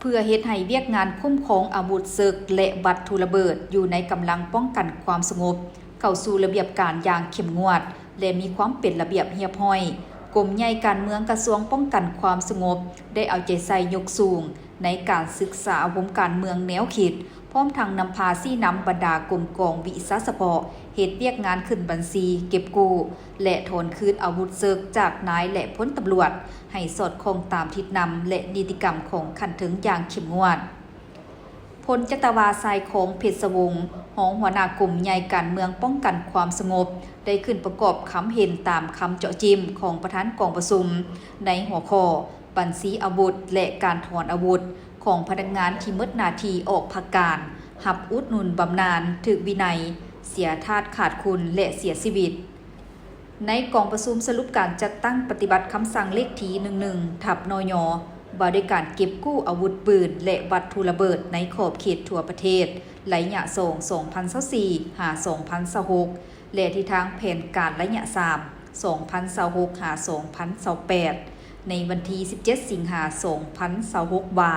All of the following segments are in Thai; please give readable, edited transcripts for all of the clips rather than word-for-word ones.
พื่อเฮ็ดให้เวียกงานคุ้มครองอาวุธศึกและวัตถุระเบิดอยู่ในกำลังป้องกันความสงบเข้าสู่ระเบียบการอย่างเข้มงวดและมีความเป็นระเบียบเรียบร้อยกรมใหญ่การเมืองกระทรวงป้องกันความสงบได้เอาใจใส่ยกสูงในการศึกษาวงการเมืองแนวคิดพร้อมทั้งนำพาซี่นำบรรดากรมกองวิสาเฉพาะเหตุเวียกงานขึ้นบัญชีเก็บกู้และถอนคืนอาวุธศึกจากนายและพลตำรวจให้สอดคล้องตามทิศนำและนิติกรรมของขันถึงอย่างเข้มงวดพลจัตวาทรายของเพชรวงศ์รองหัวหน้ากลุ่มใหญ่การเมืองป้องกันความสงบได้ขึ้นประกอบคำเห็นตามคำเจาะจิ้มของประธานกองประชุมในหัวข้อบัญชีอาวุธและการถอนอาวุธของพนักงานที่หมดหน้าที่ออกภาคการหับอุดหนุนบำนาญถึกวินัยเสียทาสขาดคุณและเสียชีวิตในกองประชุมสรุปการจัดตั้งปฏิบัติคำสั่งเลขที่11ทับนยว่าด้วยการเก็บกู้อาวุธปืนและวัตถุระเบิดในขอบเขตทั่วประเทศระยะ2024หา2026และที่ทางแผนการระยะ3 2026หา2028ในวันที่17สิงหาคม2026ว่า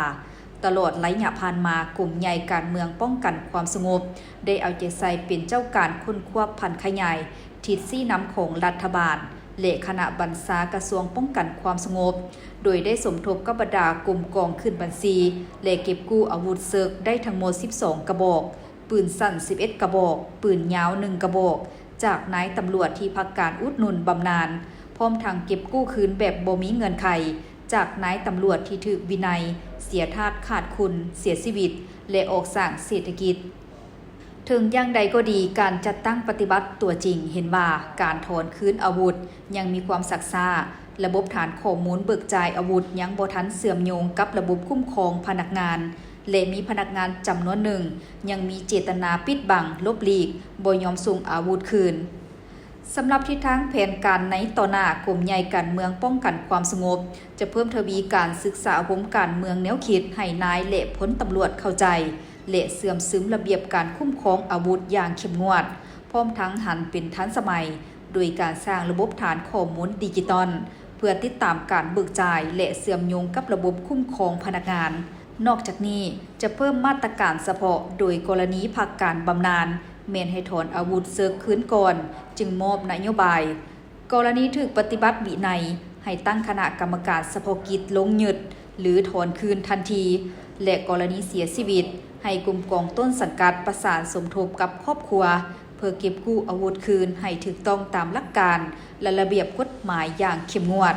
ตลอดระยะผ่านมากลุ่มใหญ่การเมืองป้องกันความสงบได้เอาใจใส่เป็นเจ้าการค้นคว้าพันขยายทิศซี่นำของรัฐบาลและคณะบัญชากระทรวงป้องกันความสงบโดยได้สมทบกับบรรดากลุ่มกองขึ้นบัญชีและเก็บกู้อาวุธศึกได้ทั้งหมด12กระบอกปืนสั้น11กระบอกปืนยาว1กระบอกจากนายตำรวจที่พักการอุดหนุนบำนาญพร้อมทั้งเก็บกู้คืนแบบบ่มีเงินไขจากนายตำรวจที่ถูกวินัยเสียทาสขาดคุณเสียชีวิตและออกสร้างเศรษฐกิจถึงอย่างใดก็ดีการจัดตั้งปฏิบัติตัวจริงเห็นว่าการถอนคืนอาวุธยังมีความซักซ้าระบบฐานข้อมูลเบิกจ่ายอาวุธยังบ่ทันเสื่อมโยงกับระบบคุ้มครองพนักงานและมีพนักงานจำนวนหนึ่งยังมีเจตนาปิดบังลบหลีกบ่ยอมส่งอาวุธคืนสำหรับทิศทางแผนการในต่อหน้ากลุ่มใหญ่การเมืองป้องกันความสงบจะเพิ่มทวีการศึกษาวงการเมืองแนวคิดให้นายและพลตำรวจเข้าใจและเสื่อมซึมระเบียบการคุ้มครองอาวุธอย่างเข้มงวดพร้อมทั้งหันเป็นทันสมัยโดยการสร้างระบบฐานข้อมูลดิจิตอลเพื่อติดตามการเบิกจ่ายและเสื่อมโยงกับระบบคุ้มครองพนักงานนอกจากนี้จะเพิ่มมาตรการเฉพาะโดยกรณีพักการบำนาญแม้นให้ถอนอาวุธศึกคืนก่อนจึงมอบนโยบายกรณีถูกปฏิบัติวินัยให้ตั้งคณะกรรมการเฉพาะกิจลงยึดหรือถอนคืนทันทีและกรณีเสียชีวิตให้กลุ่มกองต้นสังกัดประสานสมทบกับครอบครัวเพื่อเก็บกู้อาวุธคืนให้ถูกต้องตามหลักการและระเบียบกฎหมายอย่างเข้มงวด